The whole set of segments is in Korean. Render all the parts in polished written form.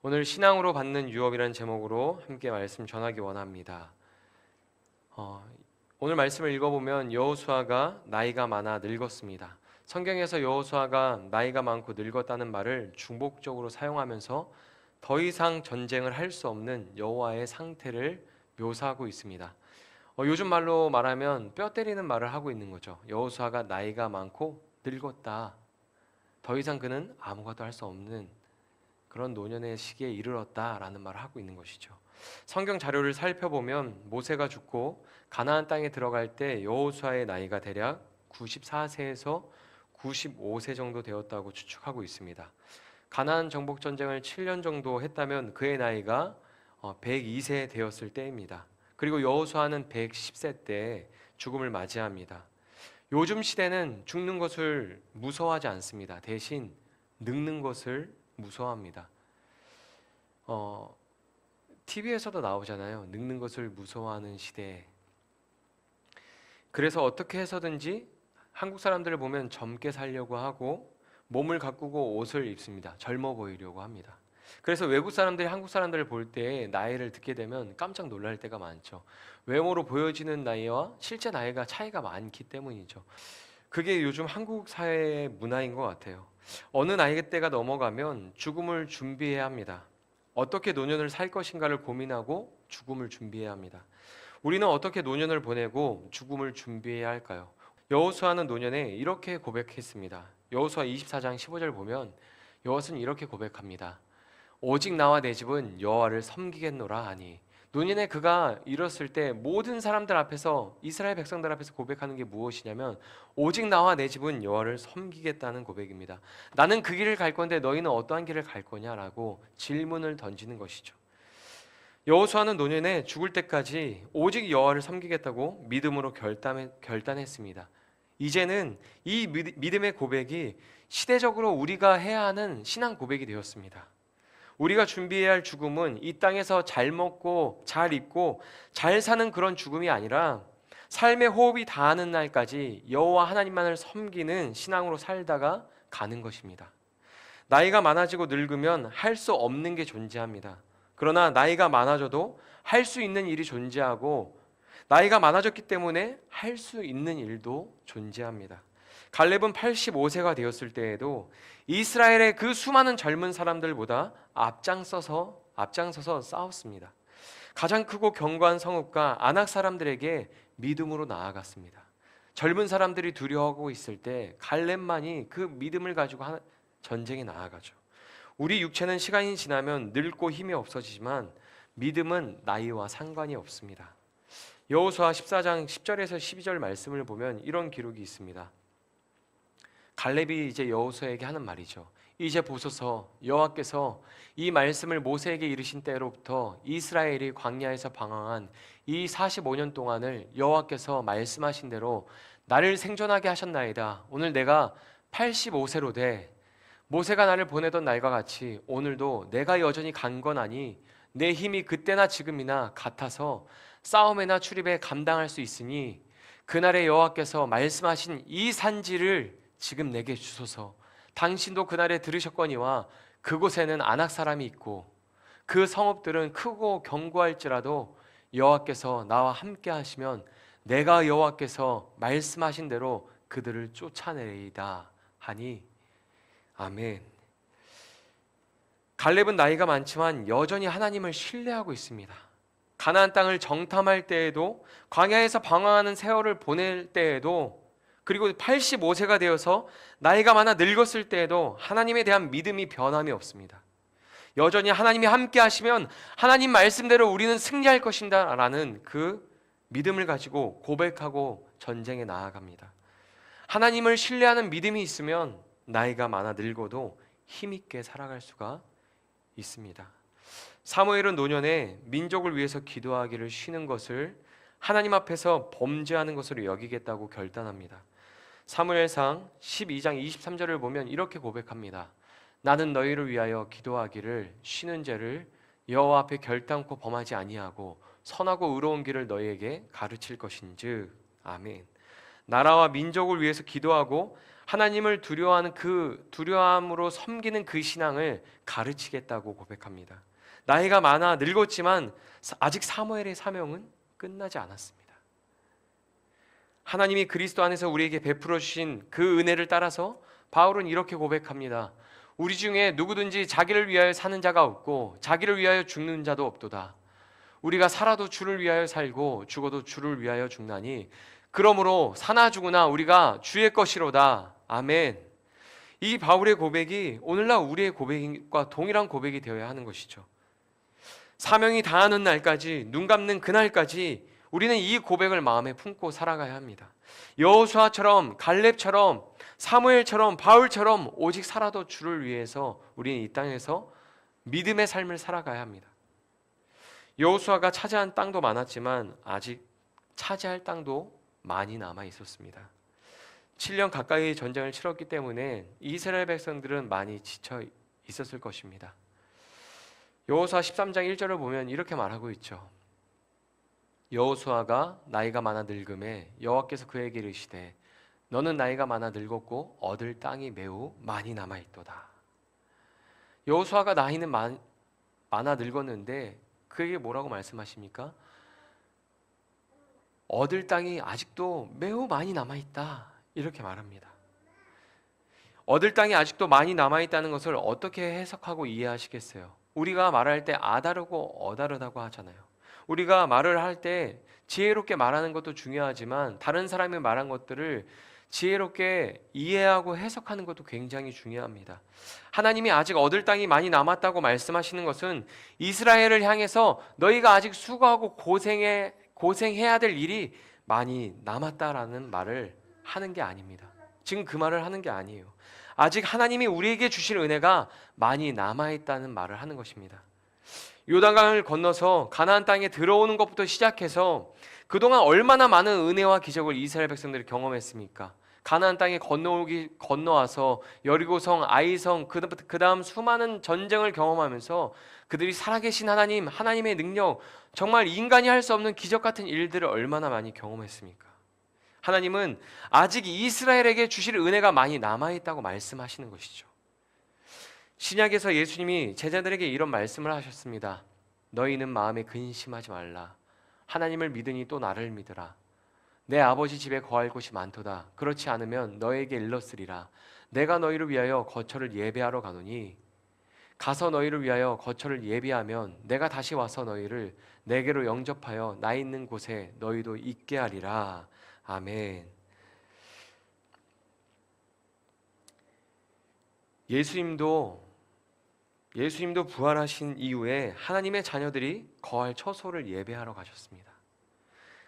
오늘 신앙으로 받는 유업이라는 제목으로 함께 말씀 전하기 원합니다. 오늘 말씀을 읽어보면 여호수아가 나이가 많아 늙었습니다. 성경에서 여호수아가 나이가 많고 늙었다는 말을 중복적으로 사용하면서 더 이상 전쟁을 할 수 없는 여호와의 상태를 묘사하고 있습니다. 요즘 말로 말하면 뼈 때리는 말을 하고 있는 거죠. 여호수아가 나이가 많고 늙었다. 더 이상 그는 아무것도 할 수 없는 그런 노년의 시기에 이르렀다라는 말을 하고 있는 것이죠. 성경 자료를 살펴보면 모세가 죽고 가나안 땅에 들어갈 때 여호수아의 나이가 대략 94세에서 95세 정도 되었다고 추측하고 있습니다. 가나안 정복 전쟁을 7년 정도 했다면 그의 나이가 102세 되었을 때입니다. 그리고 여호수아는 110세 때 죽음을 맞이합니다. 요즘 시대는 죽는 것을 무서워하지 않습니다. 대신 늙는 것을 무서워합니다. TV에서도 나오잖아요. 늙는 것을 무서워하는 시대. 그래서 어떻게 해서든지 한국 사람들을 보면 젊게 살려고 하고 몸을 가꾸고 옷을 입습니다. 젊어 보이려고 합니다. 그래서 외국 사람들이 한국 사람들을 볼 때 나이를 듣게 되면 깜짝 놀랄 때가 많죠. 외모로 보여지는 나이와 실제 나이가 차이가 많기 때문이죠. 그게 요즘 한국 사회의 문화인 것 같아요. 어느 나이대가 넘어가면 죽음을 준비해야 합니다. 어떻게 노년을 살 것인가를 고민하고 죽음을 준비해야 합니다. 우리는 어떻게 노년을 보내고 죽음을 준비해야 할까요? 여호수아는 노년에 이렇게 고백했습니다. 여호수아 24장 15절 보면 여호수아는 이렇게 고백합니다. 오직 나와 내 집은 여호와를 섬기겠노라 하니. 노년에 그가 이뤘을 때 모든 사람들 앞에서, 이스라엘 백성들 앞에서 고백하는 게 무엇이냐면 오직 나와 내 집은 여호와를 섬기겠다는 고백입니다. 나는 그 길을 갈 건데 너희는 어떠한 길을 갈 거냐라고 질문을 던지는 것이죠. 여호수아는 노년에 죽을 때까지 오직 여호와를 섬기겠다고 믿음으로 결단했습니다. 이제는 이 믿음의 고백이 시대적으로 우리가 해야 하는 신앙 고백이 되었습니다. 우리가 준비해야 할 죽음은 이 땅에서 잘 먹고 잘 입고 잘 사는 그런 죽음이 아니라 삶의 호흡이 다하는 날까지 여호와 하나님만을 섬기는 신앙으로 살다가 가는 것입니다. 나이가 많아지고 늙으면 할 수 없는 게 존재합니다. 그러나 나이가 많아져도 할 수 있는 일이 존재하고 나이가 많아졌기 때문에 할 수 있는 일도 존재합니다. 갈렙은 85세가 되었을 때에도 이스라엘의 그 수많은 젊은 사람들보다 앞장서서 싸웠습니다. 가장 크고 견고한 성읍과 아낙 사람들에게 믿음으로 나아갔습니다. 젊은 사람들이 두려워하고 있을 때 갈렙만이 그 믿음을 가지고 전쟁에 나아가죠. 우리 육체는 시간이 지나면 늙고 힘이 없어지지만 믿음은 나이와 상관이 없습니다. 여호수아 14장 10절에서 12절 말씀을 보면 이런 기록이 있습니다. 갈렙이 이제 여호수아에게 하는 말이죠. 이제 보소서, 여호와께서 이 말씀을 모세에게 이르신 때로부터 이스라엘이 광야에서 방황한 이 45년 동안을 여호와께서 말씀하신 대로 나를 생존하게 하셨나이다. 오늘 내가 85세로 돼 모세가 나를 보내던 날과 같이 오늘도 내가 여전히 강건하니 내 힘이 그때나 지금이나 같아서 싸움에나 출입에 감당할 수 있으니 그날의 여호와께서 말씀하신 이 산지를 지금 내게 주소서. 당신도 그날에 들으셨거니와 그곳에는 아낙 사람이 있고 그 성읍들은 크고 견고할지라도 여호와께서 나와 함께 하시면 내가 여호와께서 말씀하신 대로 그들을 쫓아내리이다 하니. 아멘. 갈렙은 나이가 많지만 여전히 하나님을 신뢰하고 있습니다. 가나안 땅을 정탐할 때에도, 광야에서 방황하는 세월을 보낼 때에도, 그리고 85세가 되어서 나이가 많아 늙었을 때에도 하나님에 대한 믿음이 변함이 없습니다. 여전히 하나님이 함께 하시면 하나님 말씀대로 우리는 승리할 것이다 라는 그 믿음을 가지고 고백하고 전쟁에 나아갑니다. 하나님을 신뢰하는 믿음이 있으면 나이가 많아 늙어도 힘있게 살아갈 수가 있습니다. 사무엘은 노년에 민족을 위해서 기도하기를 쉬는 것을 하나님 앞에서 범죄하는 것으로 여기겠다고 결단합니다. 사무엘상 12장 23절을 보면 이렇게 고백합니다. 나는 너희를 위하여 기도하기를 쉬는 죄를 여호와 앞에 결단코 범하지 아니하고 선하고 의로운 길을 너희에게 가르칠 것인즉. 아멘. 나라와 민족을 위해서 기도하고 하나님을 두려워하는 그 두려움으로 섬기는 그 신앙을 가르치겠다고 고백합니다. 나이가 많아 늙었지만 아직 사무엘의 사명은 끝나지 않았습니다. 하나님이 그리스도 안에서 우리에게 베풀어 주신 그 은혜를 따라서 바울은 이렇게 고백합니다. 우리 중에 누구든지 자기를 위하여 사는 자가 없고 자기를 위하여 죽는 자도 없도다. 우리가 살아도 주를 위하여 살고 죽어도 주를 위하여 죽나니 그러므로 사나 죽으나 우리가 주의 것이로다. 아멘. 이 바울의 고백이 오늘날 우리의 고백과 동일한 고백이 되어야 하는 것이죠. 사명이 다하는 날까지, 눈 감는 그날까지 우리는 이 고백을 마음에 품고 살아가야 합니다. 여호수아처럼, 갈렙처럼, 사무엘처럼, 바울처럼 오직 살아도 주를 위해서 우리는 이 땅에서 믿음의 삶을 살아가야 합니다. 여호수아가 차지한 땅도 많았지만 아직 차지할 땅도 많이 남아 있었습니다. 7년 가까이 전쟁을 치렀기 때문에 이스라엘 백성들은 많이 지쳐 있었을 것입니다. 여호수아 13장 1절을 보면 이렇게 말하고 있죠. 여호수아가 나이가 많아 늙음에 여호와께서 그에게 이르시되 너는 나이가 많아 늙었고 얻을 땅이 매우 많이 남아 있도다. 여호수아가 나이는 많아 늙었는데 그에게 뭐라고 말씀하십니까? 얻을 땅이 아직도 매우 많이 남아 있다. 이렇게 말합니다. 얻을 땅이 아직도 많이 남아 있다는 것을 어떻게 해석하고 이해하시겠어요? 우리가 말할 때 아다르고 어다르다고 하잖아요. 우리가 말을 할 때 지혜롭게 말하는 것도 중요하지만 다른 사람이 말한 것들을 지혜롭게 이해하고 해석하는 것도 굉장히 중요합니다. 하나님이 아직 얻을 땅이 많이 남았다고 말씀하시는 것은 이스라엘을 향해서 너희가 아직 수고하고 고생해야 될 일이 많이 남았다라는 말을 하는 게 아닙니다. 지금 그 말을 하는 게 아니에요. 아직 하나님이 우리에게 주실 은혜가 많이 남아있다는 말을 하는 것입니다. 요단강을 건너서 가나안 땅에 들어오는 것부터 시작해서 그동안 얼마나 많은 은혜와 기적을 이스라엘 백성들이 경험했습니까? 가나안 땅에 건너와서 여리고성, 아이성, 그 다음 수많은 전쟁을 경험하면서 그들이 살아계신 하나님, 하나님의 능력, 정말 인간이 할 수 없는 기적 같은 일들을 얼마나 많이 경험했습니까? 하나님은 아직 이스라엘에게 주실 은혜가 많이 남아있다고 말씀하시는 것이죠. 신약에서 예수님이 제자들에게 이런 말씀을 하셨습니다. 너희는 마음에 근심하지 말라. 하나님을 믿으니 또 나를 믿으라. 내 아버지 집에 거할 곳이 많도다. 그렇지 않으면 너에게 일렀으리라. 내가 너희를 위하여 거처를 예배하러 가노니 가서 너희를 위하여 거처를 예비하면 내가 다시 와서 너희를 내게로 영접하여 나 있는 곳에 너희도 있게 하리라. 아멘. 예수님도 부활하신 이후에 하나님의 자녀들이 거할 처소를 예배하러 가셨습니다.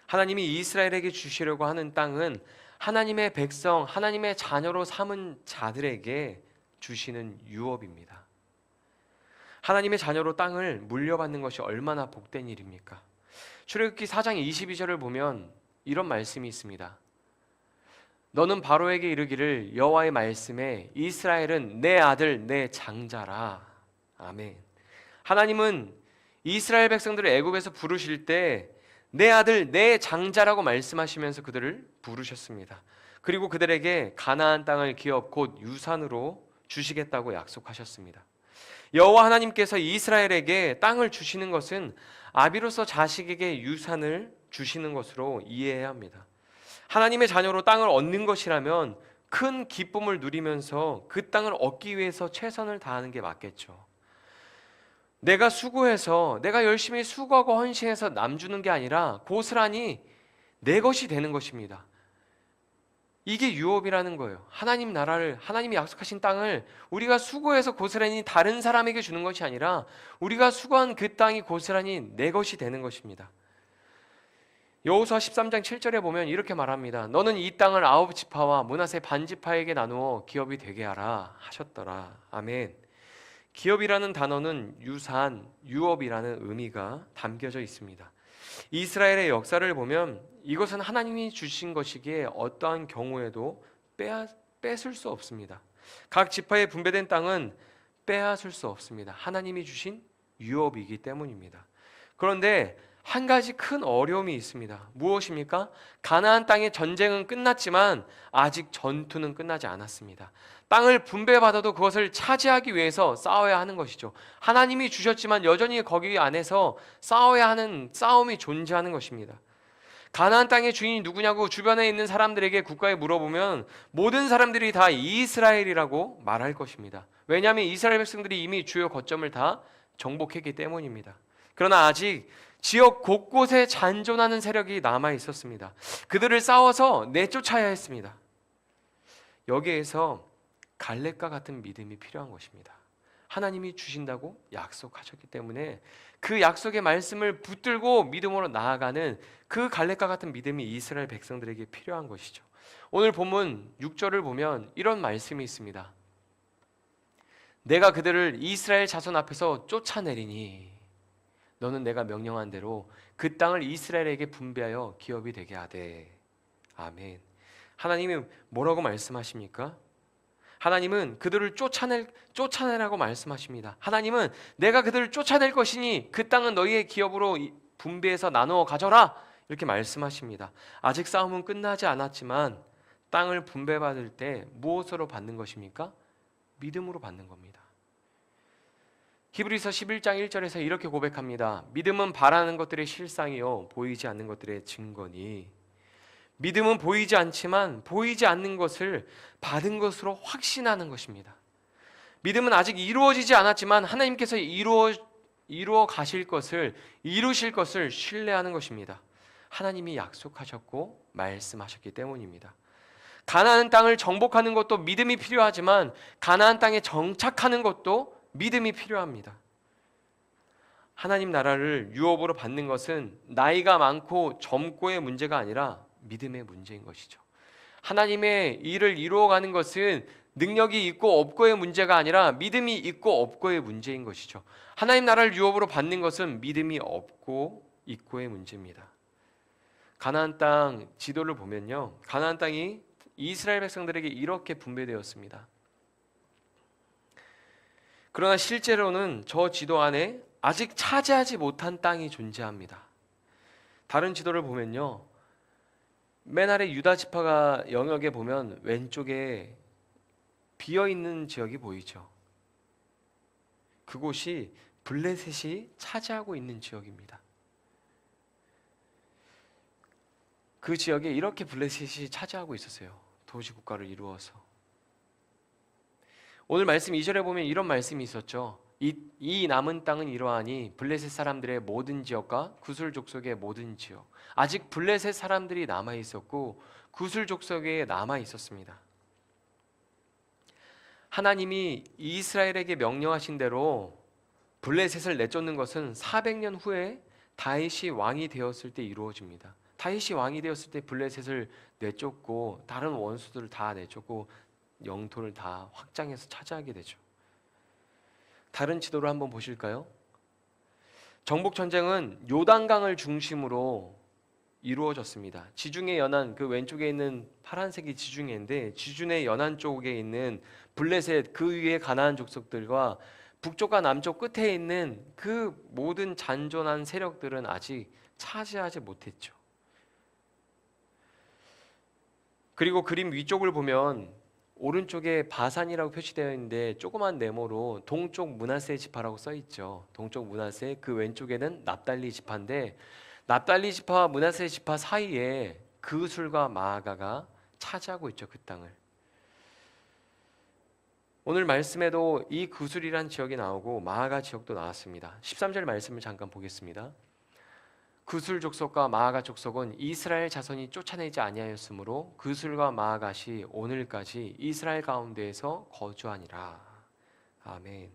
하나님이 이스라엘에게 주시려고 하는 땅은 하나님의 백성, 하나님의 자녀로 삼은 자들에게 주시는 유업입니다. 하나님의 자녀로 땅을 물려받는 것이 얼마나 복된 일입니까? 출애굽기 4장 22절을 보면 이런 말씀이 있습니다. 너는 바로에게 이르기를 여호와의 말씀에 이스라엘은 내 아들 내 장자라. 아멘. 하나님은 이스라엘 백성들을 애굽에서 부르실 때 내 아들 내 장자라고 말씀하시면서 그들을 부르셨습니다. 그리고 그들에게 가나안 땅을 기업 곧 유산으로 주시겠다고 약속하셨습니다. 여호와 하나님께서 이스라엘에게 땅을 주시는 것은 아비로서 자식에게 유산을 주시는 것으로 이해해야 합니다. 하나님의 자녀로 땅을 얻는 것이라면 큰 기쁨을 누리면서 그 땅을 얻기 위해서 최선을 다하는 게 맞겠죠. 내가 수고해서 내가 열심히 수고하고 헌신해서 남 주는 게 아니라 고스란히 내 것이 되는 것입니다. 이게 유업이라는 거예요. 하나님 나라를, 하나님이 약속하신 땅을 우리가 수고해서 고스란히 다른 사람에게 주는 것이 아니라 우리가 수고한 그 땅이 고스란히 내 것이 되는 것입니다. 여호수아 13장 7절에 보면 이렇게 말합니다. 너는 이 땅을 9지파와 므낫세 반지파에게 나누어 기업이 되게 하라 하셨더라. 아멘. 기업이라는 단어는 유산, 유업이라는 의미가 담겨져 있습니다. 이스라엘의 역사를 보면 이것은 하나님이 주신 것이기에 어떠한 경우에도 뺏을 수 없습니다. 각 지파에 분배된 땅은 빼앗을 수 없습니다. 하나님이 주신 유업이기 때문입니다. 그런데 한 가지 큰 어려움이 있습니다. 무엇입니까? 가나안 땅의 전쟁은 끝났지만 아직 전투는 끝나지 않았습니다. 땅을 분배받아도 그것을 차지하기 위해서 싸워야 하는 것이죠. 하나님이 주셨지만 여전히 거기 안에서 싸워야 하는 싸움이 존재하는 것입니다. 가나안 땅의 주인이 누구냐고 주변에 있는 사람들에게 국가에 물어보면 모든 사람들이 다 이스라엘이라고 말할 것입니다. 왜냐하면 이스라엘 백성들이 이미 주요 거점을 다 정복했기 때문입니다. 그러나 아직 지역 곳곳에 잔존하는 세력이 남아 있었습니다. 그들을 싸워서 내쫓아야 했습니다. 여기에서 갈렙과 같은 믿음이 필요한 것입니다. 하나님이 주신다고 약속하셨기 때문에 그 약속의 말씀을 붙들고 믿음으로 나아가는 그 갈렙과 같은 믿음이 이스라엘 백성들에게 필요한 것이죠. 오늘 본문 6절을 보면 이런 말씀이 있습니다. 내가 그들을 이스라엘 자손 앞에서 쫓아내리니 너는 내가 명령한 대로 그 땅을 이스라엘에게 분배하여 기업이 되게 하되. 아멘. 하나님이 뭐라고 말씀하십니까? 하나님은 그들을 쫓아내라고 말씀하십니다. 하나님은 내가 그들을 쫓아낼 것이니 그 땅은 너희의 기업으로 분배해서 나누어 가져라, 이렇게 말씀하십니다. 아직 싸움은 끝나지 않았지만 땅을 분배받을 때 무엇으로 받는 것입니까? 믿음으로 받는 겁니다. 히브리서 11장 1절에서 이렇게 고백합니다. 믿음은 바라는 것들의 실상이요 보이지 않는 것들의 증거니. 믿음은 보이지 않지만 보이지 않는 것을 받은 것으로 확신하는 것입니다. 믿음은 아직 이루어지지 않았지만 하나님께서 이루어 가실 것을, 이루실 것을 신뢰하는 것입니다. 하나님이 약속하셨고 말씀하셨기 때문입니다. 가나안 땅을 정복하는 것도 믿음이 필요하지만 가나안 땅에 정착하는 것도 믿음이 필요합니다. 하나님 나라를 유업으로 받는 것은 나이가 많고 젊고의 문제가 아니라 믿음의 문제인 것이죠. 하나님의 일을 이루어가는 것은 능력이 있고 없고의 문제가 아니라 믿음이 있고 없고의 문제인 것이죠. 하나님 나라를 유업으로 받는 것은 믿음이 없고 있고의 문제입니다. 가나안 땅 지도를 보면요, 가나안 땅이 이스라엘 백성들에게 이렇게 분배되었습니다. 그러나 실제로는 저 지도 안에 아직 차지하지 못한 땅이 존재합니다. 다른 지도를 보면요, 맨 아래 유다 지파가 영역에 보면 왼쪽에 비어있는 지역이 보이죠. 그곳이 블레셋이 차지하고 있는 지역입니다. 그 지역에 이렇게 블레셋이 차지하고 있었어요. 도시국가를 이루어서. 오늘 말씀 2절에 보면 이런 말씀이 있었죠. 이 남은 땅은 이러하니 블레셋 사람들의 모든 지역과 구슬 족속의 모든 지역. 아직 블레셋 사람들이 남아 있었고 구슬 족속에 남아 있었습니다. 하나님이 이스라엘에게 명령하신 대로 블레셋을 내쫓는 것은 400년 후에 다윗이 왕이 되었을 때 이루어집니다. 다윗이 왕이 되었을 때 블레셋을 내쫓고 다른 원수들을 다 내쫓고 영토를 다 확장해서 차지하게 되죠. 다른 지도를 한번 보실까요? 정복 전쟁은 요단강을 중심으로 이루어졌습니다. 지중해 연안, 그 왼쪽에 있는 파란색이 지중해인데 지중해 연안 쪽에 있는 블레셋, 그 위에 가나안 족속들과 북쪽과 남쪽 끝에 있는 그 모든 잔존한 세력들은 아직 차지하지 못했죠. 그리고 그림 위쪽을 보면 오른쪽에 바산이라고 표시되어 있는데 조그만 네모로 동쪽 므낫세 지파라고 써 있죠. 동쪽 므낫세, 그 왼쪽에는 납달리 지파인데 납달리 지파와 므낫세 지파 사이에 그술과 마아가가 차지하고 있죠. 그 땅을. 오늘 말씀에도 이 그술이란 지역이 나오고 마아가 지역도 나왔습니다. 13절 말씀을 잠깐 보겠습니다. 그술 족속과 마아가 족속은 이스라엘 자손이 쫓아내지 아니하였으므로 그술과 마아가시 오늘까지 이스라엘 가운데에서 거주하니라. 아멘.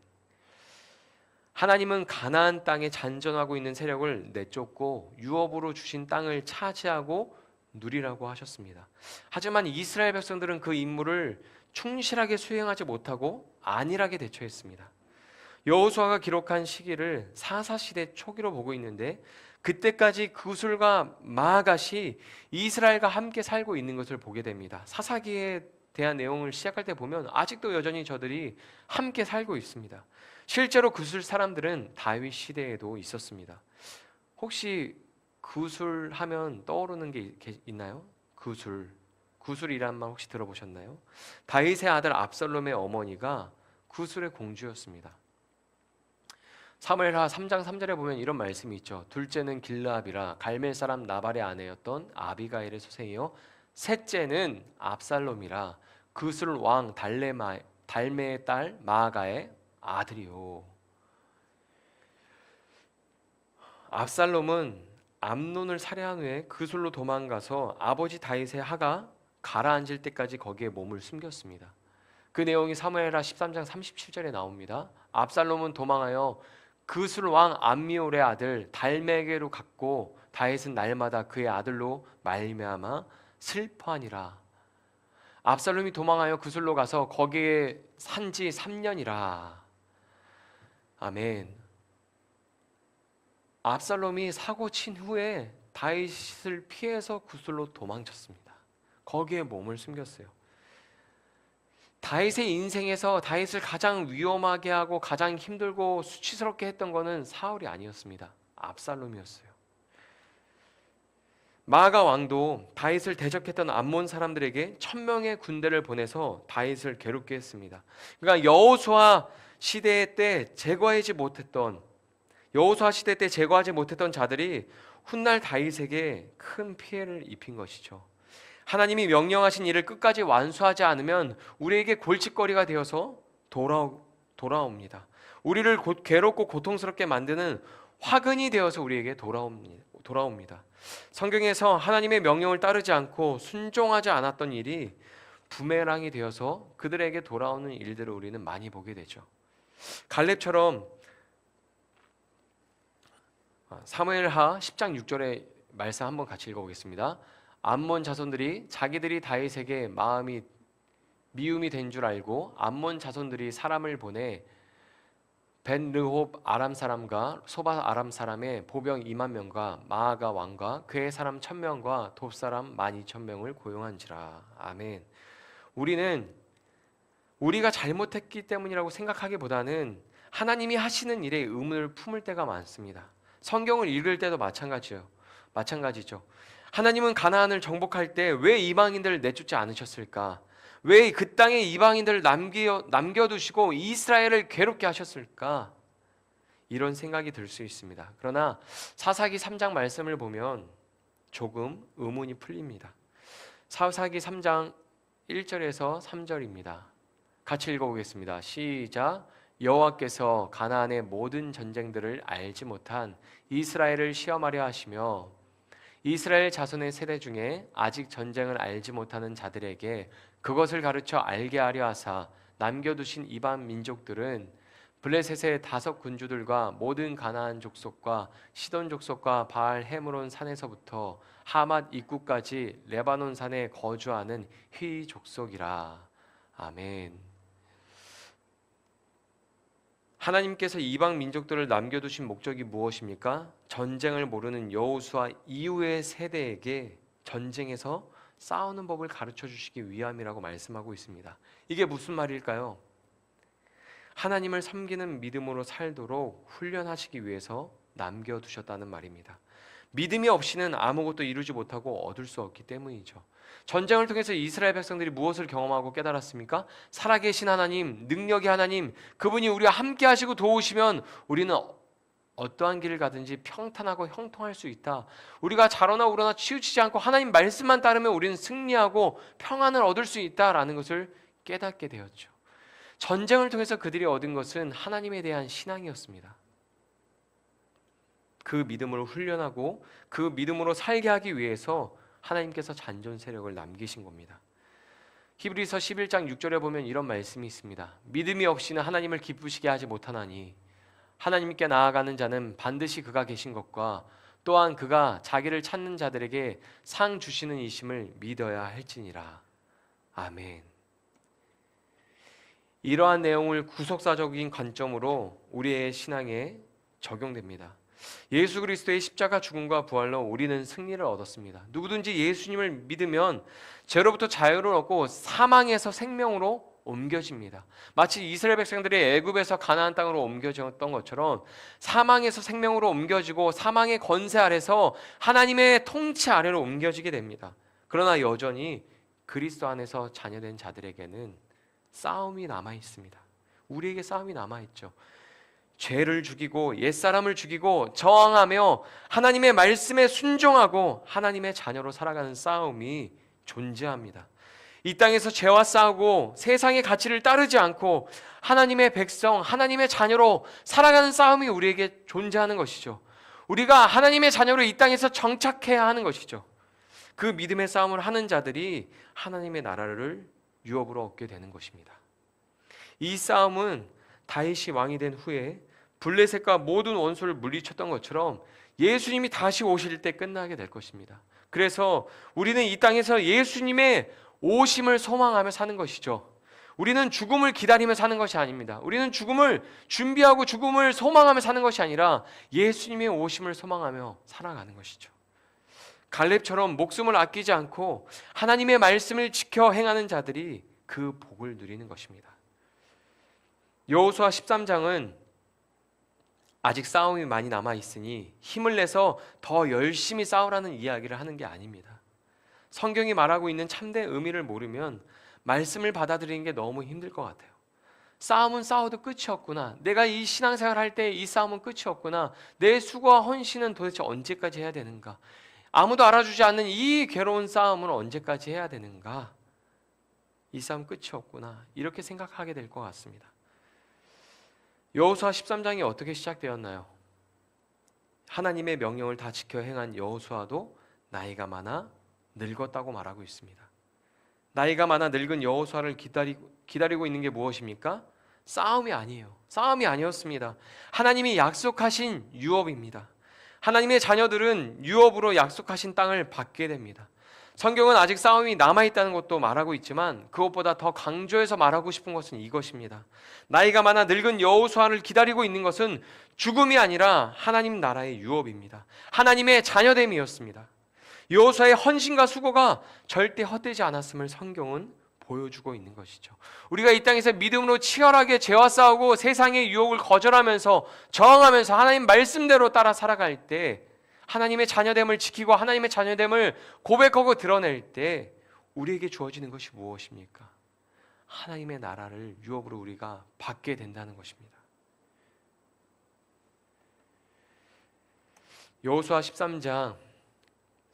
하나님은 가나안 땅에 잔존하고 있는 세력을 내쫓고 유업으로 주신 땅을 차지하고 누리라고 하셨습니다. 하지만 이스라엘 백성들은 그 임무를 충실하게 수행하지 못하고 안일하게 대처했습니다. 여호수아가 기록한 시기를 사사시대 초기로 보고 있는데 그때까지 그술과 마아갓이 이스라엘과 함께 살고 있는 것을 보게 됩니다. 사사기에 대한 내용을 시작할 때 보면 아직도 여전히 저들이 함께 살고 있습니다. 실제로 그술 사람들은 다윗 시대에도 있었습니다. 혹시 구술하면 떠오르는 게 있나요? 구술이란 말 혹시 들어보셨나요? 다윗의 아들 압살롬의 어머니가 구술의 공주였습니다. 사무엘하 3장 3절에 보면 이런 말씀이 있죠. 둘째는 길르압이라 갈멜 사람 나발의 아내였던 아비가일의 소생이요 셋째는 압살롬이라 구술 왕 달메의 딸 마아가의 아들이요. 압살롬은 암논을 살해한 후에 그술로 도망가서 아버지 다윗의 하가 가라앉을 때까지 거기에 몸을 숨겼습니다. 그 내용이 사무엘하 13장 37절에 나옵니다. 압살롬은 도망하여 그술 왕 암미올의 아들 달메게로 갔고 다윗은 날마다 그의 아들로 말미암아 슬퍼하니라. 압살롬이 도망하여 그술로 가서 거기에 산지 3년이라. 아멘. 압살롬이 사고 친 후에 다윗을 피해서 구술로 도망쳤습니다. 거기에 몸을 숨겼어요. 다윗의 인생에서 다윗을 가장 위험하게 하고 가장 힘들고 수치스럽게 했던 것은 사울이 아니었습니다. 압살롬이었어요. 마아가 왕도 다윗을 대적했던 암몬 사람들에게 1000명의 군대를 보내서 다윗을 괴롭게 했습니다. 그러니까 여호수아 시대 때 제거하지 못했던 자들이 훗날 다윗에게 큰 피해를 입힌 것이죠. 하나님이 명령하신 일을 끝까지 완수하지 않으면 우리에게 골칫거리가 되어서 돌아옵니다. 우리를 괴롭고 고통스럽게 만드는 화근이 되어서 우리에게 돌아옵니다. 성경에서 하나님의 명령을 따르지 않고 순종하지 않았던 일이 부메랑이 되어서 그들에게 돌아오는 일들을 우리는 많이 보게 되죠. 갈렙처럼 사무엘하 10장 6절의 말씀 한번 같이 읽어보겠습니다. 암몬 자손들이 자기들이 다윗에게 마음이 미움이 된 줄 알고 암몬 자손들이 사람을 보내 벤르홉 아람 사람과 소바 아람 사람의 보병 2만 명과 마아가 왕과 그의 사람 1000명과 돕 사람 12,000명을 고용한지라. 아멘. 우리는 우리가 잘못했기 때문이라고 생각하기보다는 하나님이 하시는 일에 의문을 품을 때가 많습니다. 성경을 읽을 때도 마찬가지죠. 하나님은 가나안을 정복할 때 왜 이방인들을 내쫓지 않으셨을까? 왜 그 땅에 이방인들을 남겨두시고 이스라엘을 괴롭게 하셨을까? 이런 생각이 들 수 있습니다. 그러나 사사기 3장 말씀을 보면 조금 의문이 풀립니다. 사사기 3장 1절에서 3절입니다. 같이 읽어보겠습니다. 시작. 여호와께서 가나안의 모든 전쟁들을 알지 못한 이스라엘을 시험하려 하시며 이스라엘 자손의 세대 중에 아직 전쟁을 알지 못하는 자들에게 그것을 가르쳐 알게 하려 하사 남겨두신 이방 민족들은 블레셋의 5 군주들과 모든 가나안 족속과 시돈 족속과 바알 헤므론 산에서부터 하맛 입구까지 레바논 산에 거주하는 휘 족속이라. 아멘. 하나님께서 이방 민족들을 남겨두신 목적이 무엇입니까? 전쟁을 모르는 여호수아 이후의 세대에게 전쟁에서 싸우는 법을 가르쳐 주시기 위함이라고 말씀하고 있습니다. 이게 무슨 말일까요? 하나님을 섬기는 믿음으로 살도록 훈련하시기 위해서 남겨두셨다는 말입니다. 믿음이 없이는 아무것도 이루지 못하고 얻을 수 없기 때문이죠. 전쟁을 통해서 이스라엘 백성들이 무엇을 경험하고 깨달았습니까? 살아계신 하나님, 능력의 하나님, 그분이 우리와 함께 하시고 도우시면 우리는 어떠한 길을 가든지 평탄하고 형통할 수 있다. 우리가 자로나 우러나 치우치지 않고 하나님 말씀만 따르면 우리는 승리하고 평안을 얻을 수 있다라는 것을 깨닫게 되었죠. 전쟁을 통해서 그들이 얻은 것은 하나님에 대한 신앙이었습니다. 그 믿음으로 훈련하고 그 믿음으로 살게 하기 위해서 하나님께서 잔존 세력을 남기신 겁니다. 히브리서 11장 6절에 보면 이런 말씀이 있습니다. 믿음이 없이는 하나님을 기쁘시게 하지 못하나니 하나님께 나아가는 자는 반드시 그가 계신 것과 또한 그가 자기를 찾는 자들에게 상 주시는 이심을 믿어야 할지니라. 아멘. 이러한 내용을 구속사적인 관점으로 우리의 신앙에 적용됩니다. 예수 그리스도의 십자가 죽음과 부활로 우리는 승리를 얻었습니다. 누구든지 예수님을 믿으면 죄로부터 자유를 얻고 사망에서 생명으로 옮겨집니다. 마치 이스라엘 백성들이 애굽에서 가나안 땅으로 옮겨졌던 것처럼 사망에서 생명으로 옮겨지고 사망의 권세 아래서 하나님의 통치 아래로 옮겨지게 됩니다. 그러나 여전히 그리스도 안에서 자녀된 자들에게는 싸움이 남아 있습니다. 우리에게 싸움이 남아 있죠. 죄를 죽이고 옛사람을 죽이고 저항하며 하나님의 말씀에 순종하고 하나님의 자녀로 살아가는 싸움이 존재합니다. 이 땅에서 죄와 싸우고 세상의 가치를 따르지 않고 하나님의 백성, 하나님의 자녀로 살아가는 싸움이 우리에게 존재하는 것이죠. 우리가 하나님의 자녀로 이 땅에서 정착해야 하는 것이죠. 그 믿음의 싸움을 하는 자들이 하나님의 나라를 유업으로 얻게 되는 것입니다. 이 싸움은 다윗이 왕이 된 후에 블레셋과 모든 원수를 물리쳤던 것처럼 예수님이 다시 오실 때 끝나게 될 것입니다. 그래서 우리는 이 땅에서 예수님의 오심을 소망하며 사는 것이죠. 우리는 죽음을 기다리며 사는 것이 아닙니다. 우리는 죽음을 준비하고 죽음을 소망하며 사는 것이 아니라 예수님의 오심을 소망하며 살아가는 것이죠. 갈렙처럼 목숨을 아끼지 않고 하나님의 말씀을 지켜 행하는 자들이 그 복을 누리는 것입니다. 여호수아 13장은 아직 싸움이 많이 남아 있으니 힘을 내서 더 열심히 싸우라는 이야기를 하는 게 아닙니다. 성경이 말하고 있는 참된 의미를 모르면 말씀을 받아들이는 게 너무 힘들 것 같아요. 싸움은 싸워도 끝이 없구나. 내가 이 신앙생활 할 때 이 싸움은 끝이 없구나. 내 수고와 헌신은 도대체 언제까지 해야 되는가? 아무도 알아주지 않는 이 괴로운 싸움은 언제까지 해야 되는가? 이 싸움 끝이 없구나. 이렇게 생각하게 될 것 같습니다. 여호수아 13장이 어떻게 시작되었나요? 하나님의 명령을 다 지켜 행한 여호수아도 나이가 많아 늙었다고 말하고 있습니다. 나이가 많아 늙은 여호수아를 기다리고 있는 게 무엇입니까? 싸움이 아니에요. 싸움이 아니었습니다. 하나님이 약속하신 유업입니다. 하나님의 자녀들은 유업으로 약속하신 땅을 받게 됩니다. 성경은 아직 싸움이 남아있다는 것도 말하고 있지만 그것보다 더 강조해서 말하고 싶은 것은 이것입니다. 나이가 많아 늙은 여호수아를 기다리고 있는 것은 죽음이 아니라 하나님 나라의 유업입니다. 하나님의 자녀됨이었습니다. 여호수아의 헌신과 수고가 절대 헛되지 않았음을 성경은 보여주고 있는 것이죠. 우리가 이 땅에서 믿음으로 치열하게 죄와 싸우고 세상의 유혹을 거절하면서 저항하면서 하나님 말씀대로 따라 살아갈 때, 하나님의 자녀됨을 지키고 하나님의 자녀됨을 고백하고 드러낼 때 우리에게 주어지는 것이 무엇입니까? 하나님의 나라를 유업으로 우리가 받게 된다는 것입니다. 여호수아 13장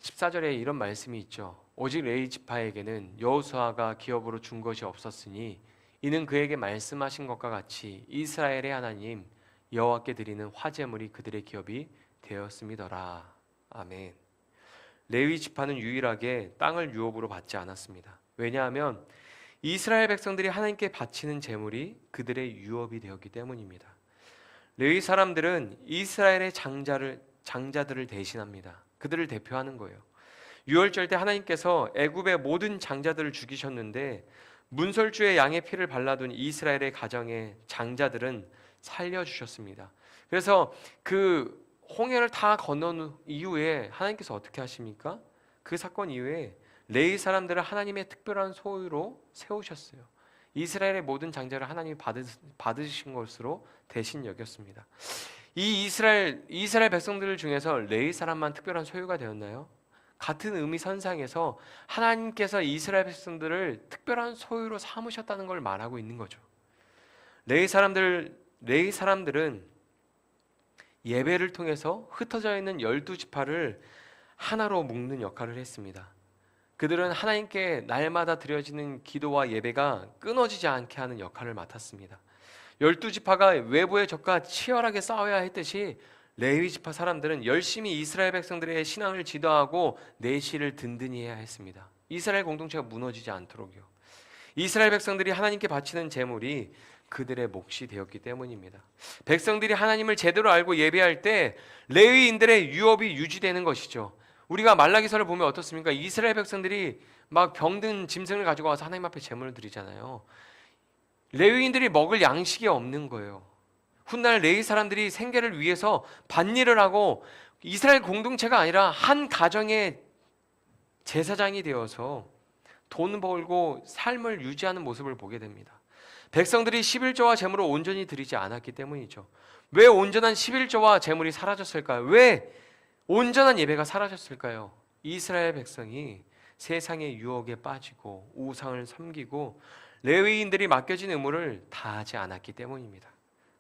14절에 이런 말씀이 있죠. 오직 레위 지파에게는 여호수아가 기업으로 준 것이 없었으니 이는 그에게 말씀하신 것과 같이 이스라엘의 하나님 여호와께 드리는 화제물이 그들의 기업이 되었음이더라. 아멘. 레위 지파는 유일하게 땅을 유업으로 받지 않았습니다. 왜냐하면 이스라엘 백성들이 하나님께 바치는 제물이 그들의 유업이 되었기 때문입니다. 레위 사람들은 이스라엘의 장자들을 대신합니다. 그들을 대표하는 거예요. 유월절 때 하나님께서 애굽의 모든 장자들을 죽이셨는데 문설주의 양의 피를 발라둔 이스라엘의 가정의 장자들은 살려주셨습니다. 그래서 그 홍해를 다 건넌 이후에 하나님께서 어떻게 하십니까? 그 사건 이후에 레위 사람들을 하나님의 특별한 소유로 세우셨어요. 이스라엘의 모든 장자를 하나님이 받으신 것으로 대신 여겼습니다. 이 이스라엘 백성들 중에서 레위 사람만 특별한 소유가 되었나요? 같은 의미 선상에서 하나님께서 이스라엘 백성들을 특별한 소유로 삼으셨다는 걸 말하고 있는 거죠. 레위 사람들은 예배를 통해서 흩어져 있는 12지파를 하나로 묶는 역할을 했습니다. 그들은 하나님께 날마다 드려지는 기도와 예배가 끊어지지 않게 하는 역할을 맡았습니다. 12지파가 외부의 적과 치열하게 싸워야 했듯이 레위 지파 사람들은 열심히 이스라엘 백성들의 신앙을 지도하고 내실을 든든히 해야 했습니다. 이스라엘 공동체가 무너지지 않도록요. 이스라엘 백성들이 하나님께 바치는 제물이 그들의 몫이 되었기 때문입니다. 백성들이 하나님을 제대로 알고 예배할 때 레위인들의 유업이 유지되는 것이죠. 우리가 말라기서를 보면 어떻습니까? 이스라엘 백성들이 막 병든 짐승을 가지고 와서 하나님 앞에 제물을 드리잖아요. 레위인들이 먹을 양식이 없는 거예요. 훗날 레위 사람들이 생계를 위해서 밭일을 하고 이스라엘 공동체가 아니라 한 가정의 제사장이 되어서 돈 벌고 삶을 유지하는 모습을 보게 됩니다. 백성들이 11조와 제물을 온전히 드리지 않았기 때문이죠. 왜 온전한 11조와 제물이 사라졌을까요? 왜 온전한 예배가 사라졌을까요? 이스라엘 백성이 세상의 유혹에 빠지고 우상을 섬기고 레위인들이 맡겨진 의무를 다하지 않았기 때문입니다.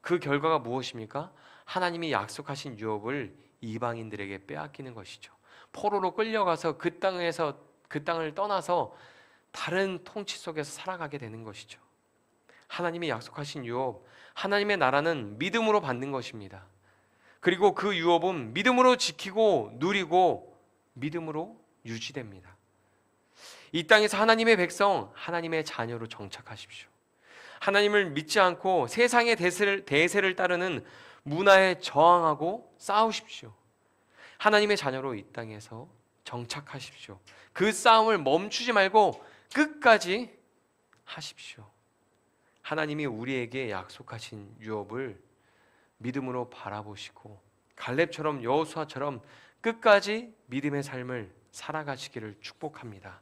그 결과가 무엇입니까? 하나님이 약속하신 유업을 이방인들에게 빼앗기는 것이죠. 포로로 끌려가서 그 땅을 떠나서 다른 통치 속에서 살아가게 되는 것이죠. 하나님이 약속하신 유업, 하나님의 나라는 믿음으로 받는 것입니다. 그리고 그 유업은 믿음으로 지키고 누리고 믿음으로 유지됩니다. 이 땅에서 하나님의 백성, 하나님의 자녀로 정착하십시오. 하나님을 믿지 않고 세상의 대세를 따르는 문화에 저항하고 싸우십시오. 하나님의 자녀로 이 땅에서 정착하십시오. 그 싸움을 멈추지 말고 끝까지 하십시오. 하나님이 우리에게 약속하신 유업을 믿음으로 바라보시고 갈렙처럼 여호수아처럼 끝까지 믿음의 삶을 살아가시기를 축복합니다.